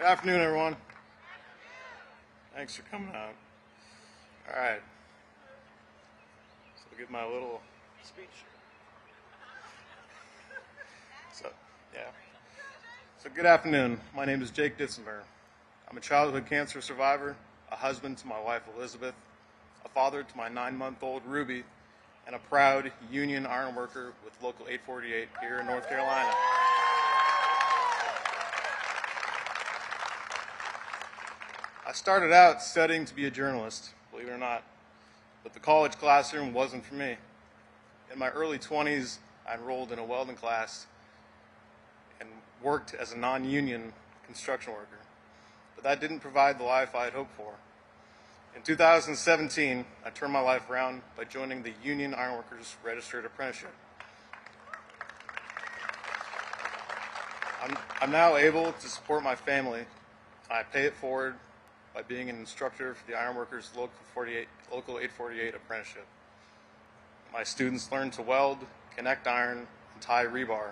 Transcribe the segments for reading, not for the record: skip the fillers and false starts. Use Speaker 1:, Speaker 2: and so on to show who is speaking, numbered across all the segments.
Speaker 1: Good afternoon, everyone. Thanks for coming out. All right. So I'll give my little speech. So good afternoon. My name is Jake Disenfer. I'm a childhood cancer survivor, a husband to my wife Elizabeth, a father to my 9-month-old Ruby, and a proud union iron worker with Local 848 here in North Carolina. I started out studying to be a journalist, believe it or not, but the college classroom wasn't for me. In my early 20s, I enrolled in a welding class and worked as a non-union construction worker, but that didn't provide the life I had hoped for. In 2017, I turned my life around by joining the Union Ironworkers Registered Apprenticeship. I'm now able to support my family, and I pay it forward by being an instructor for the Ironworkers Local 848 Apprenticeship. My students learn to weld, connect iron, and tie rebar.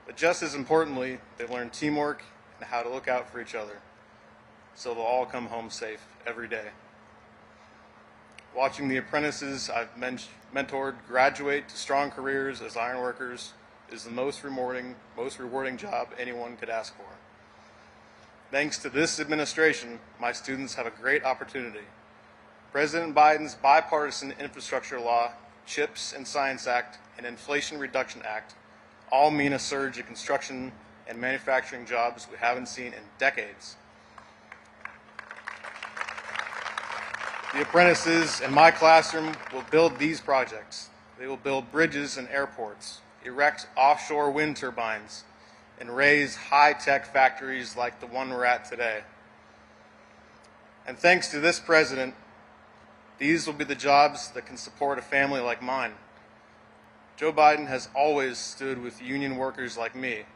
Speaker 1: But just as importantly, they learn teamwork and how to look out for each other, so they'll all come home safe every day. Watching the apprentices I've mentored graduate to strong careers as ironworkers is the most rewarding job anyone could ask for. Thanks to this administration, my students have a great opportunity. President Biden's bipartisan infrastructure law, CHIPS and Science Act, and Inflation Reduction Act all mean a surge in construction and manufacturing jobs we haven't seen in decades. The apprentices in my classroom will build these projects. They will build bridges and airports, erect offshore wind turbines, and raise high-tech factories like the one we're at today. And thanks to this president, these will be the jobs that can support a family like mine. Joe Biden has always stood with union workers like me.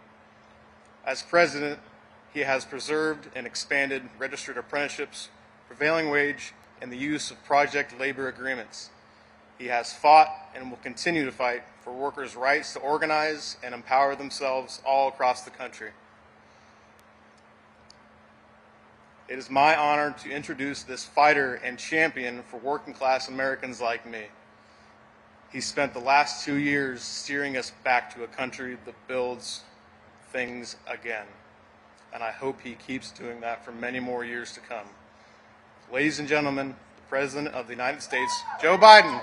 Speaker 1: As president, he has preserved and expanded registered apprenticeships, prevailing wage, and the use of project labor agreements. He has fought and will continue to fight for workers' rights to organize and empower themselves all across the country. It is my honor to introduce this fighter and champion for working-class Americans like me. He spent the last 2 years steering us back to a country that builds things again, and I hope he keeps doing that for many more years to come. Ladies and gentlemen, the President of the United States, Joe Biden.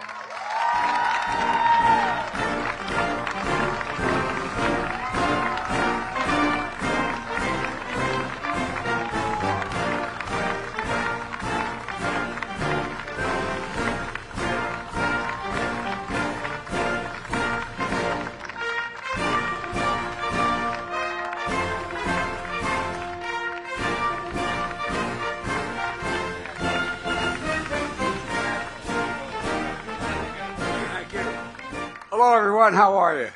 Speaker 2: Hello, everyone. How are you?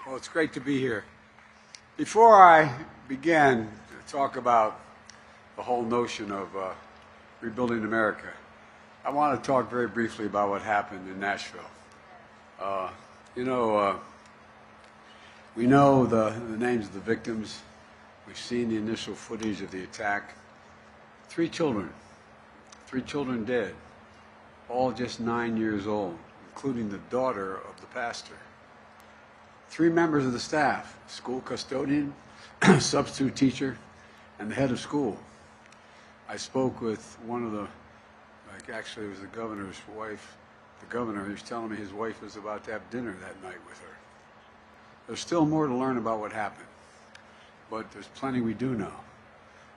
Speaker 2: Well, it's great to be here. Before I begin to talk about the whole notion of rebuilding America, I want to talk very briefly about what happened in Nashville. We know the names of the victims. We've seen the initial footage of the attack. 3 children dead, all just 9 years old, including the daughter of the pastor. 3 members of the staff, school custodian, substitute teacher, and the head of school. I spoke with one of the, actually it was the governor's wife, the governor. He was telling me his wife was about to have dinner that night with her. There's still more to learn about what happened, but there's plenty we do know.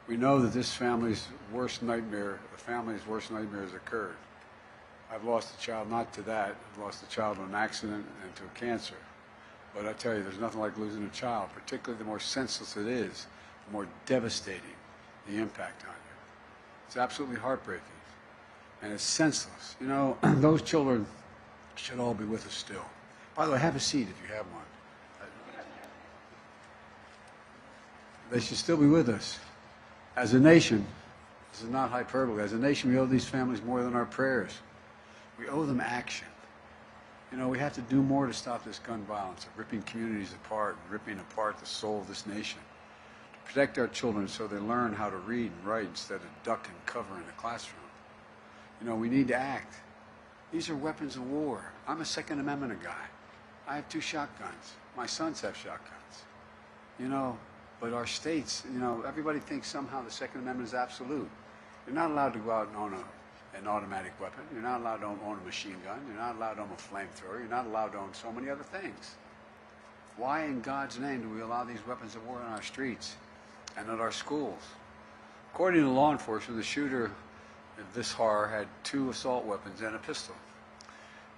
Speaker 2: We know that this family's worst nightmare, the family's worst nightmare has occurred. I've lost a child, not to that. I've lost a child to an accident and to a cancer. But I tell you, there's nothing like losing a child, particularly the more senseless it is, the more devastating the impact on you. It's absolutely heartbreaking. And it's senseless. You know, those children should all be with us still. By the way, have a seat if you have one. They should still be with us. As a nation, this is not hyperbole, as a nation we owe these families more than our prayers. We owe them action. You know, we have to do more to stop this gun violence, of ripping communities apart, and ripping apart the soul of this nation. Protect our children so they learn how to read and write instead of duck and cover in the classroom. You know, we need to act. These are weapons of war. I'm a Second Amendment guy. I have 2 shotguns. My sons have shotguns. You know, but our states, you know, everybody thinks somehow the Second Amendment is absolute. You're not allowed to go out and own an automatic weapon. You're not allowed to own a machine gun. You're not allowed to own a flamethrower. You're not allowed to own so many other things. Why in God's name do we allow these weapons of war in our streets and at our schools? According to law enforcement, the shooter of this horror had 2 assault weapons and a pistol.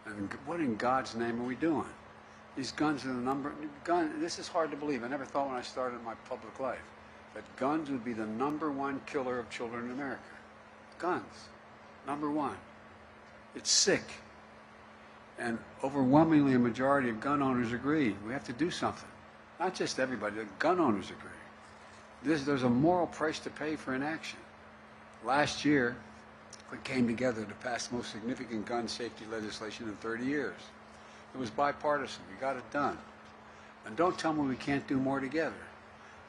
Speaker 2: And what in God's name are we doing? These guns are this is hard to believe. I never thought when I started my public life that guns would be the #1 killer of children in America. Guns, #1. It's sick. And overwhelmingly a majority of gun owners agree. We have to do something. Not just everybody, the gun owners agree. There's a moral price to pay for inaction. Last year, we came together to pass the most significant gun safety legislation in 30 years. It was bipartisan. We got it done. And don't tell me we can't do more together.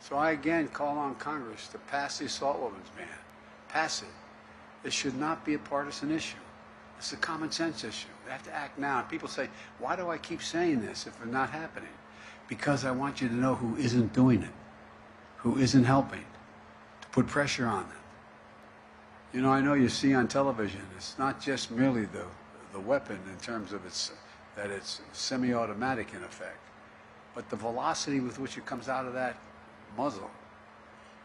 Speaker 2: So I again call on Congress to pass the assault weapons ban. Pass it. It should not be a partisan issue. It's a common sense issue. We have to act now. And people say, why do I keep saying this if it's not happening? Because I want you to know who isn't doing it, who isn't helping, to put pressure on them. You know, I know you see on television, it's not just merely the weapon in terms of that it's semi-automatic in effect, but the velocity with which it comes out of that muzzle,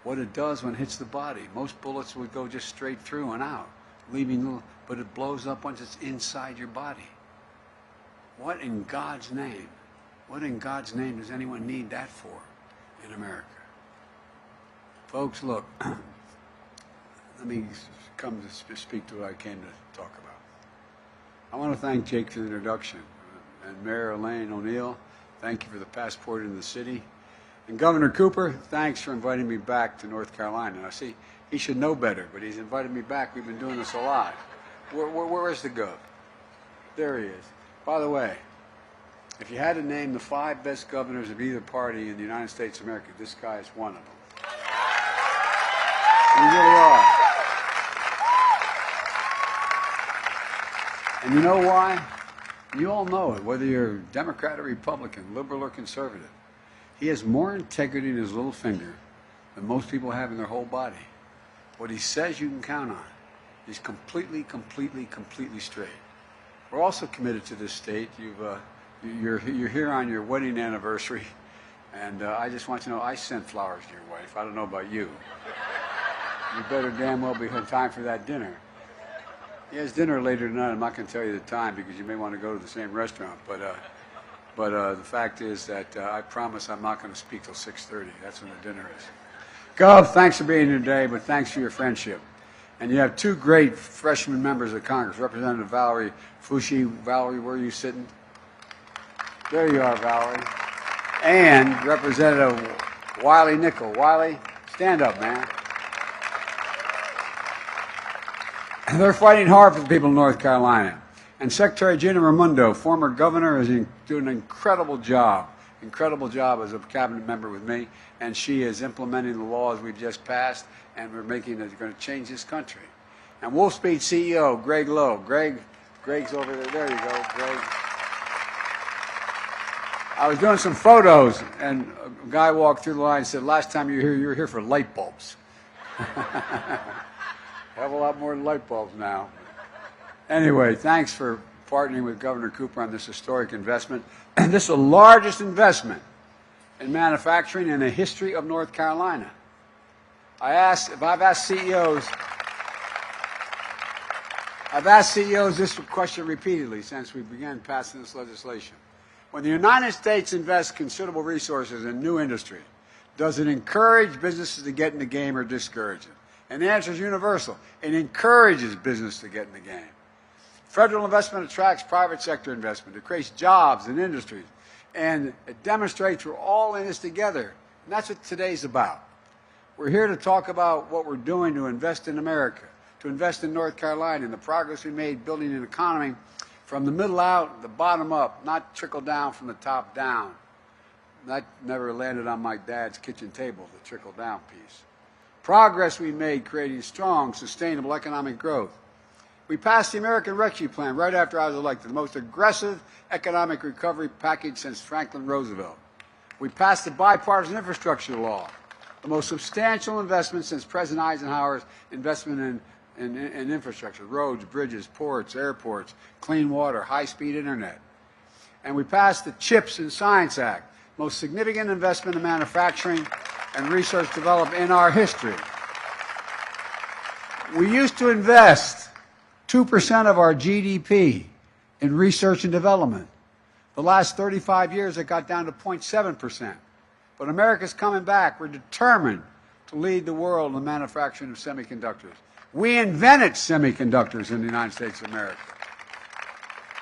Speaker 2: what it does when it hits the body. Most bullets would go just straight through and out, but it blows up once it's inside your body. What in God's name does anyone need that for in America? Folks, look, let me come to speak to what I came to talk about. I want to thank Jake for the introduction, and Mayor Elaine O'Neill, thank you for the passport in the city. And Governor Cooper, thanks for inviting me back to North Carolina. I see he should know better, but he's invited me back. We've been doing this a lot. Where is the Gov? There he is. By the way, if you had to name the 5 best governors of either party in the United States of America, this guy is one of them. You really are. And you know why? You all know it, whether you're Democrat or Republican, liberal or conservative. He has more integrity in his little finger than most people have in their whole body. What he says you can count on. He's completely straight. We're also committed to this state. You're here on your wedding anniversary, and I just want you to know I sent flowers to your wife. I don't know about you. You better damn well be in time for that dinner. He has dinner later tonight. I'm not going to tell you the time because you may want to go to the same restaurant. But the fact is that I promise I'm not going to speak till 6:30. That's when the dinner is. Gov, thanks for being here today, but thanks for your friendship. And you have 2 great freshman members of Congress, Representative Valerie Fushi. Valerie, where are you sitting? There you are, Valerie. And Representative Wiley Nickel. Wiley, stand up, man. They're fighting hard for the people of North Carolina. And Secretary Gina Raimondo, former governor, is doing an incredible job as a cabinet member with me, and she is implementing the laws we've just passed, and we're going to change this country. And Wolfspeed CEO, Greg Lowe. Greg's over there. There you go, Greg. I was doing some photos, and a guy walked through the line and said, last time you were here for light bulbs. Have a lot more light bulbs now. Anyway, thanks for partnering with Governor Cooper on this historic investment. And this is the largest investment in manufacturing in the history of North Carolina. I've asked CEOs this question repeatedly since we began passing this legislation. When the United States invests considerable resources in new industry, does it encourage businesses to get in the game or discourage it? And the answer is universal. It encourages business to get in the game. Federal investment attracts private sector investment. It creates jobs and industries. And it demonstrates we're all in this together. And that's what today's about. We're here to talk about what we're doing to invest in America, to invest in North Carolina, and the progress we made building an economy from the middle out, the bottom up, not trickle down from the top down. That never landed on my dad's kitchen table, the trickle-down piece. Progress we made creating strong, sustainable economic growth. We passed the American Rescue Plan right after I was elected, the most aggressive economic recovery package since Franklin Roosevelt. We passed the bipartisan infrastructure law, the most substantial investment since President Eisenhower's investment in infrastructure, roads, bridges, ports, airports, clean water, high-speed internet. And we passed the CHIPS and Science Act, most significant investment in manufacturing and research development in our history. We used to invest 2% of our GDP in research and development. The last 35 years, it got down to 0.7%. But America's coming back. We're determined to lead the world in the manufacturing of semiconductors. We invented semiconductors in the United States of America.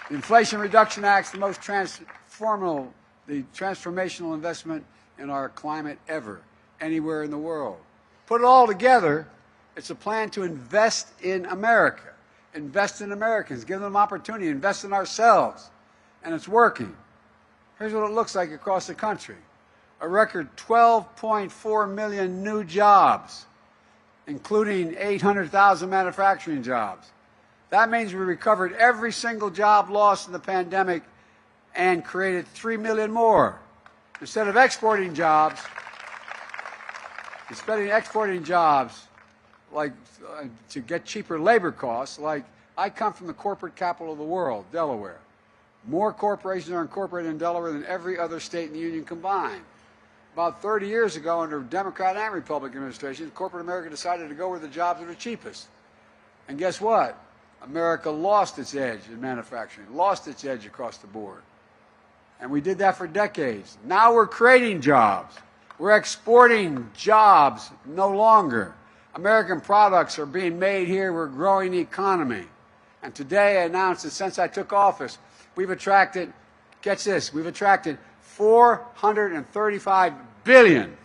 Speaker 2: The Inflation Reduction Act is the most transformational investment in our climate ever, anywhere in the world. Put it all together, it's a plan to invest in America, invest in Americans, give them opportunity, invest in ourselves, and it's working. Here's what it looks like across the country. A record 12.4 million new jobs, including 800,000 manufacturing jobs. That means we recovered every single job lost in the pandemic and created 3 million more. Instead of exporting jobs, like to get cheaper labor costs, like I come from the corporate capital of the world, Delaware. More corporations are incorporated in Delaware than every other state in the Union combined. About 30 years ago, under Democrat and Republican administrations, corporate America decided to go where the jobs are the cheapest. And guess what? America lost its edge in manufacturing, lost its edge across the board. And we did that for decades. Now we're creating jobs. We're exporting jobs no longer. American products are being made here. We're growing the economy. And today I announced that since I took office, we've attracted, catch this, we've attracted $435 billion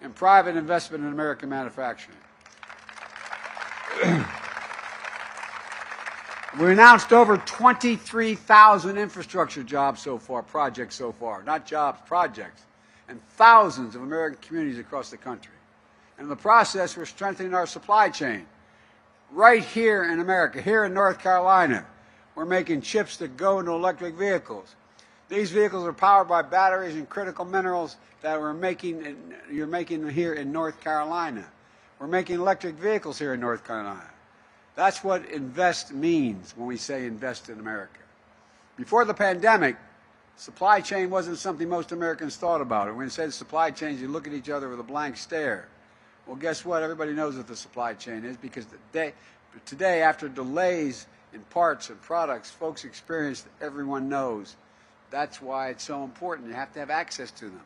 Speaker 2: in private investment in American manufacturing. We announced over 23,000 infrastructure jobs so far, projects so far, not jobs, projects, and thousands of American communities across the country. And in the process, we're strengthening our supply chain. Right here in America, here in North Carolina, we're making chips that go into electric vehicles. These vehicles are powered by batteries and critical minerals that you're making here in North Carolina. We're making electric vehicles here in North Carolina. That's what invest means when we say invest in America. Before the pandemic, supply chain wasn't something most Americans thought about. When you say supply chain, you look at each other with a blank stare. Well, guess what? Everybody knows what the supply chain is because today, after delays in parts and products, folks experience, everyone knows. That's why it's so important. You have to have access to them.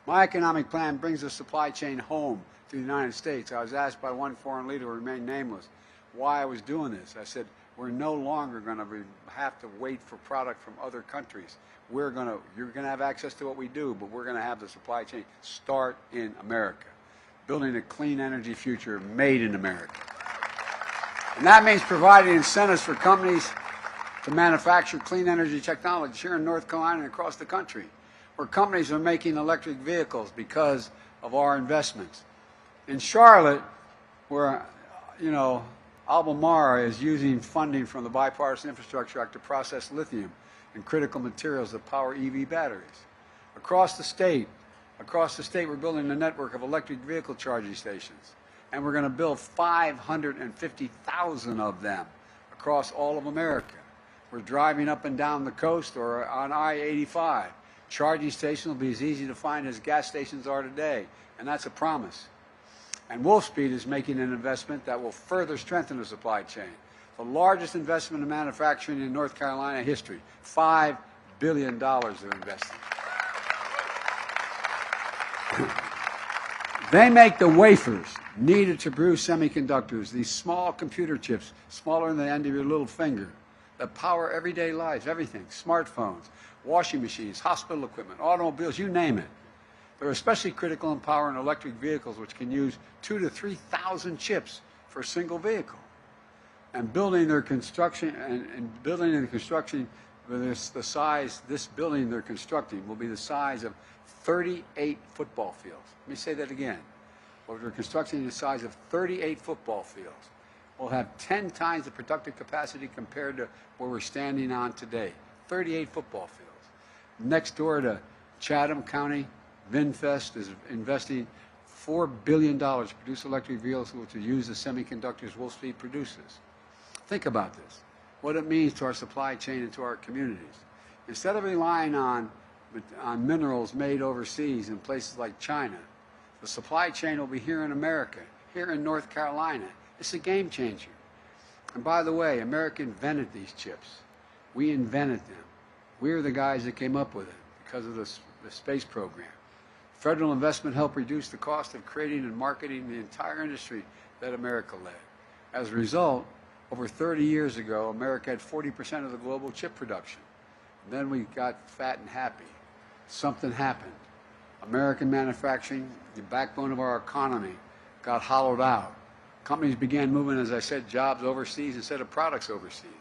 Speaker 2: My economic plan brings the supply chain home to the United States. I was asked by one foreign leader who remained nameless why I was doing this. I said, we're no longer going to have to wait for product from other countries. You're going to have access to what we do, but we're going to have the supply chain start in America, building a clean energy future made in America. And that means providing incentives for companies to manufacture clean energy technology here in North Carolina and across the country, where companies are making electric vehicles because of our investments. In Charlotte, where, Albemarle is using funding from the Bipartisan Infrastructure Act to process lithium and critical materials that power EV batteries. Across the state, we're building a network of electric vehicle charging stations, and we're going to build 550,000 of them across all of America. We're driving up and down the coast or on I-85. Charging stations will be as easy to find as gas stations are today, and that's a promise. And Wolfspeed is making an investment that will further strengthen the supply chain. The largest investment in manufacturing in North Carolina history, $5 billion they're investing. They make the wafers needed to produce semiconductors, these small computer chips, smaller than the end of your little finger, that power everyday lives, everything, smartphones, washing machines, hospital equipment, automobiles, you name it. They're especially critical in powering electric vehicles, which can use 2,000 to 3,000 chips for a single vehicle. And building their construction This building they're constructing will be the size of 38 football fields. Let me say that again. What we're constructing is the size of 38 football fields. We'll have 10 times the productive capacity compared to where we're standing on today. 38 football fields. Next door to Chatham County, Vinfest is investing $4 billion to produce electric vehicles to use the semiconductors Wolfspeed produces. Think about this, what it means to our supply chain and to our communities. Instead of relying on minerals made overseas in places like China, the supply chain will be here in America, here in North Carolina. It's a game changer. And by the way, America invented these chips. We invented them. We're the guys that came up with it because of the space program. Federal investment helped reduce the cost of creating and marketing the entire industry that America led. As a result, over 30 years ago, America had 40% of the global chip production. And then we got fat and happy. Something happened. American manufacturing, the backbone of our economy, got hollowed out. Companies began moving, as I said, jobs overseas instead of products overseas.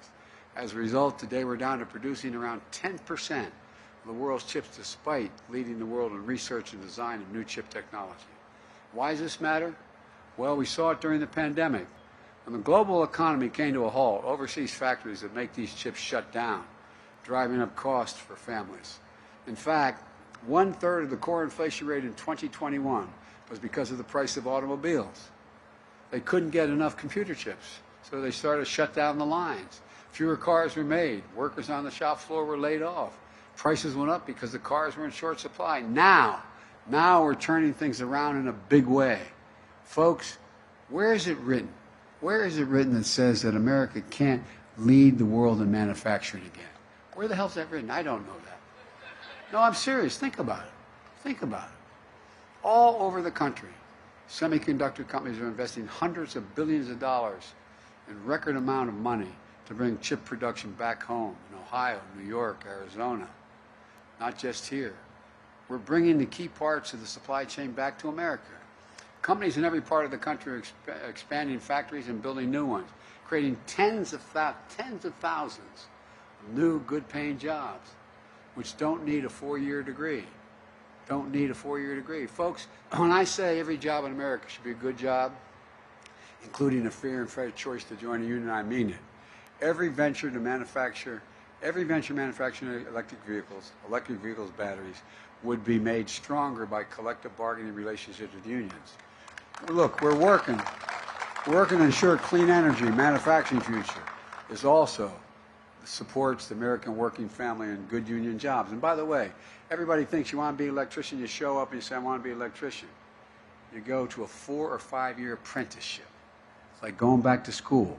Speaker 2: As a result, today we're down to producing around 10% of the world's chips, despite leading the world in research and design of new chip technology. Why does this matter? Well, we saw it during the pandemic. When the global economy came to a halt, overseas factories that make these chips shut down, driving up costs for families. In fact, 1/3 of the core inflation rate in 2021 was because of the price of automobiles. They couldn't get enough computer chips, so they started to shut down the lines. Fewer cars were made. Workers on the shop floor were laid off. Prices went up because the cars were in short supply. Now we're turning things around in a big way. Folks, where is it written? Where is it written that says that America can't lead the world in manufacturing again? Where the hell's that written? I don't know that. No, I'm serious. Think about it. Think about it. All over the country, semiconductor companies are investing hundreds of billions of dollars in record amount of money to bring chip production back home in Ohio, New York, Arizona. Not just here. We're bringing the key parts of the supply chain back to America. Companies in every part of the country are expanding factories and building new ones, creating tens of thousands of new good-paying jobs, which don't need a four-year degree. Don't need a four-year degree. Folks, when I say every job in America should be a good job, including a fair and choice to join a union, I mean it. Every venture manufacturing electric vehicles, batteries, would be made stronger by collective bargaining relationships with unions. Look, we're working to ensure clean energy manufacturing future is also supports the American working family and good union jobs. And by the way, everybody thinks you want to be an electrician, you show up and you say, I want to be an electrician. You go to a 4 or 5 year apprenticeship. It's like going back to school.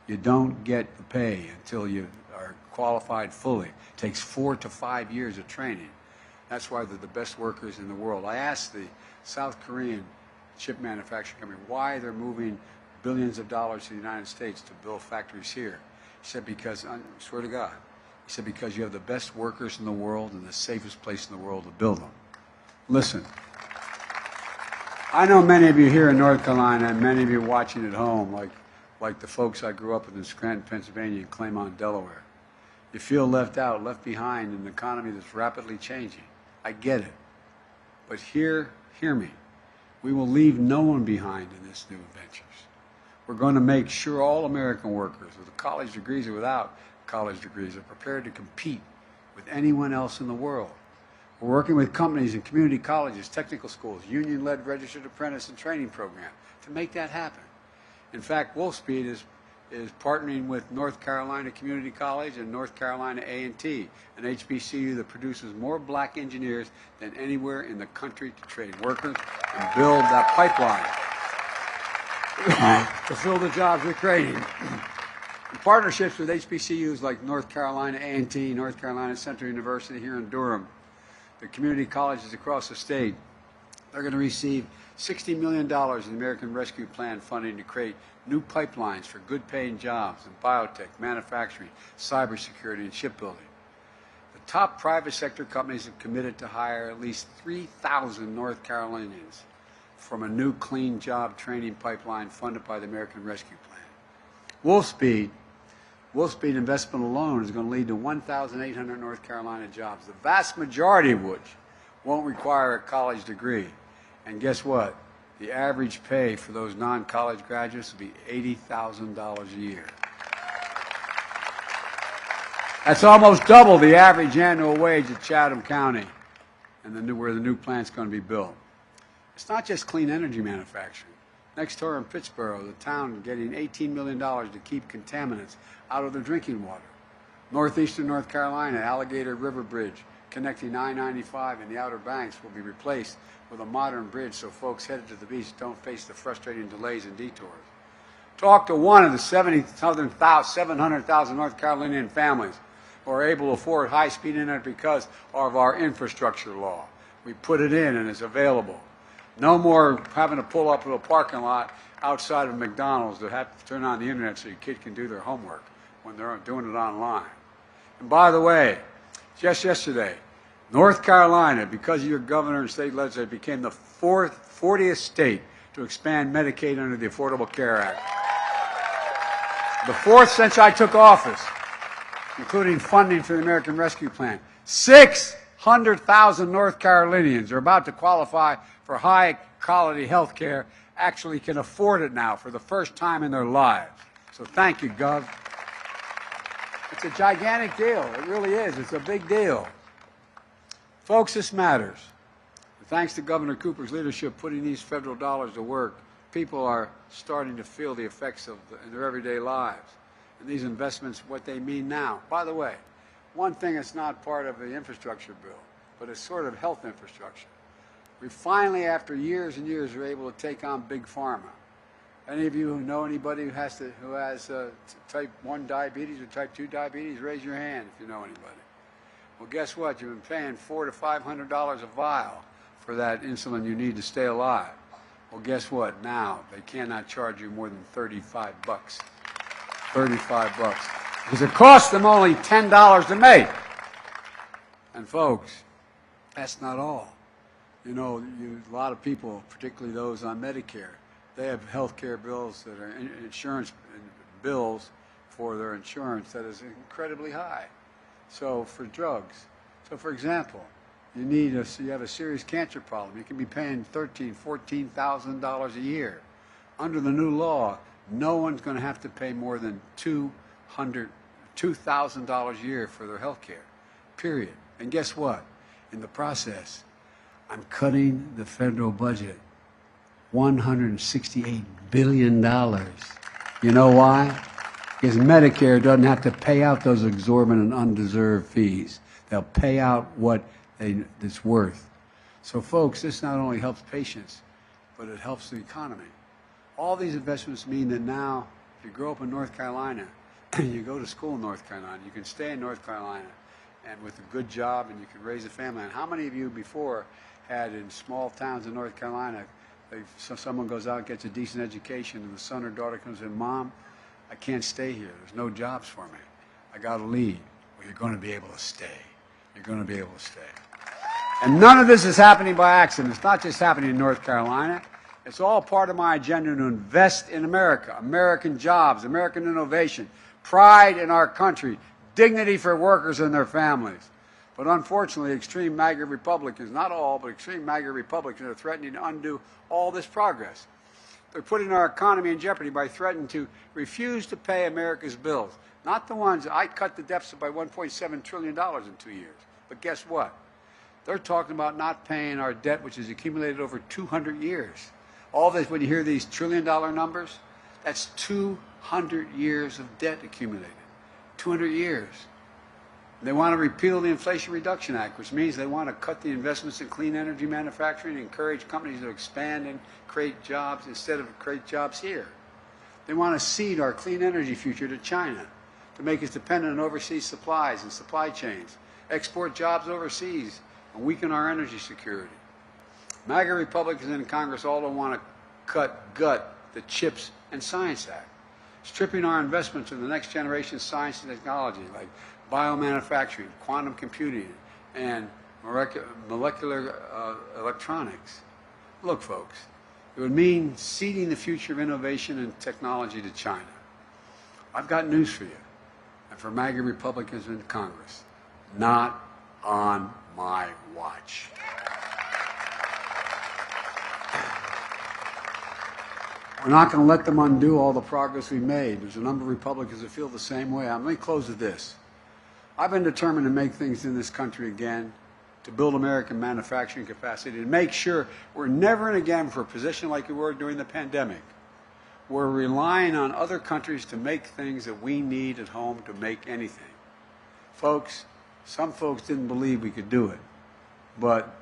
Speaker 2: You don't get the pay until you are qualified fully. It takes 4 to 5 years of training. That's why they're the best workers in the world. I asked the South Korean chip manufacturing company why they're moving billions of dollars to the United States to build factories here. He said, because, I swear to God, he said, because you have the best workers in the world and the safest place in the world to build them. Listen, I know many of you here in North Carolina and many of you watching at home, like the folks I grew up with in Scranton, Pennsylvania, and Claymont, Delaware. You feel left out, left behind in an economy that's rapidly changing. I get it. But hear me. We will leave no one behind in this new ventures. We're going to make sure all American workers, with college degrees or without college degrees, are prepared to compete with anyone else in the world. We're working with companies and community colleges, technical schools, union-led registered apprentice and training program to make that happen. In fact, Wolfspeed is partnering with North Carolina Community College and North Carolina A&T, an HBCU that produces more black engineers than anywhere in the country to train workers and build that pipeline to fill the jobs we're creating. In partnerships with HBCUs like North Carolina A&T, North Carolina Central University here in Durham, the community colleges across the state, they're going to receive $60 million in the American Rescue Plan funding to create new pipelines for good-paying jobs in biotech, manufacturing, cybersecurity, and shipbuilding. The top private sector companies have committed to hire at least 3,000 North Carolinians from a new clean job training pipeline funded by the American Rescue Plan. Wolfspeed Wolfspeed investment alone is going to lead to 1,800 North Carolina jobs, the vast majority of which won't require a college degree. And guess what? The average pay for those non-college graduates will be $80,000 a year. That's almost double the average annual wage at Chatham County and where the new plant's going to be built. It's not just clean energy manufacturing. Next door in Pittsburgh, the town getting $18 million to keep contaminants out of their drinking water. Northeastern North Carolina, Alligator River Bridge, connecting I-95 and the Outer Banks, will be replaced with a modern bridge so folks headed to the beach don't face the frustrating delays and detours. Talk to one of the 700,000 North Carolinian families who are able to afford high-speed internet because of our infrastructure law. We put it in and it's available. No more having to pull up to a parking lot outside of McDonald's to have to turn on the internet so your kid can do their homework when they're doing it online. And by the way, just yesterday, North Carolina, because of your governor and state legislature, became the 40th state to expand Medicaid under the Affordable Care Act. The fourth since I took office, including funding for the American Rescue Plan. 600,000 North Carolinians are about to qualify for high-quality health care, actually can afford it now for the first time in their lives. So thank you, Gov. It's a gigantic deal. It really is. It's a big deal. Folks, this matters. And thanks to Governor Cooper's leadership putting these federal dollars to work, people are starting to feel the effects of in their everyday lives. And these investments, what they mean now. By the way, one thing that's not part of the infrastructure bill, but it's sort of health infrastructure. We finally, after years and years, are able to take on big pharma. Any of you who know anybody who has type 1 diabetes or type 2 diabetes, raise your hand if you know anybody. Well, guess what? You've been paying $400 to $500 a vial for that insulin you need to stay alive. Well, guess what? Now they cannot charge you more than $35. $35. Because it costs them only $10 to make. And folks, that's not all. You know, a lot of people, particularly those on Medicare, they have health care bills that are insurance bills for their insurance that is incredibly high. So for drugs. So for example, you have a serious cancer problem. You can be paying $13,000, $14,000 a year. Under the new law, no one's going to have to pay more than $2,000 a year for their health care, period. And guess what? In the process, I'm cutting the federal budget $168 billion. You know why? Because Medicare doesn't have to pay out those exorbitant, undeserved fees. They'll pay out what it's worth. So, folks, this not only helps patients, but it helps the economy. All these investments mean that now, if you grow up in North Carolina, you go to school in North Carolina, you can stay in North Carolina, and with a good job, and you can raise a family. And how many of you before had in small towns in North Carolina, someone goes out and gets a decent education, and the son or daughter comes in, Mom, I can't stay here. There's no jobs for me. I got to leave. Well, you're going to be able to stay. You're going to be able to stay. And none of this is happening by accident. It's not just happening in North Carolina. It's all part of my agenda to invest in America, American jobs, American innovation, pride in our country, dignity for workers and their families. But unfortunately, extreme MAGA Republicans, not all, but extreme MAGA Republicans are threatening to undo all this progress. They're putting our economy in jeopardy by threatening to refuse to pay America's bills. Not the ones, I cut the deficit by $1.7 trillion in 2 years. But guess what? They're talking about not paying our debt, which has accumulated over 200 years. All this, when you hear these trillion-dollar numbers, that's 200 years of debt accumulated. 200 years. They want to repeal the Inflation Reduction Act, which means they want to cut the investments in clean energy manufacturing and encourage companies to expand and create jobs instead of create jobs here. They want to cede our clean energy future to China to make us dependent on overseas supplies and supply chains, export jobs overseas, and weaken our energy security. MAGA Republicans in Congress all don't want to gut the CHIPS and Science Act, stripping our investments in the next generation of science and technology like biomanufacturing, quantum computing, and molecular electronics. Look, folks, it would mean ceding the future of innovation and technology to China. I've got news for you. and for MAGA Republicans in Congress. Not on my watch. We're not going to let them undo all the progress we made. There's a number of Republicans that feel the same way. Let me close with this. I've been determined to make things in this country again, to build American manufacturing capacity, to make sure we're never and again for a position like we were during the pandemic. We're relying on other countries to make things that we need at home to make anything. Folks, some folks didn't believe we could do it, but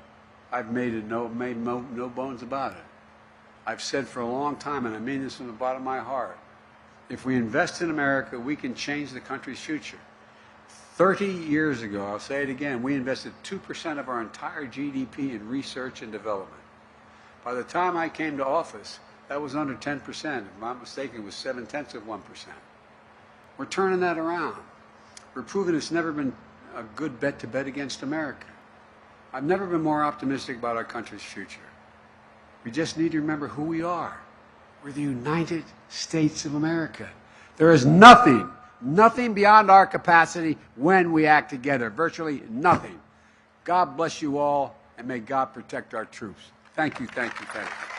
Speaker 2: I've made no bones about it. I've said for a long time, and I mean this from the bottom of my heart, if we invest in America, we can change the country's future. 30 years ago, I'll say it again, we invested 2% of our entire GDP in research and development. By the time I came to office, that was under 10%. If I'm not mistaken, it was 0.7%. We're turning that around. We're proving it's never been a good bet to bet against America. I've never been more optimistic about our country's future. We just need to remember who we are. We're the United States of America. There is nothing beyond our capacity when we act together. Virtually nothing. God bless you all, and may God protect our troops. Thank you, thank you, thank you.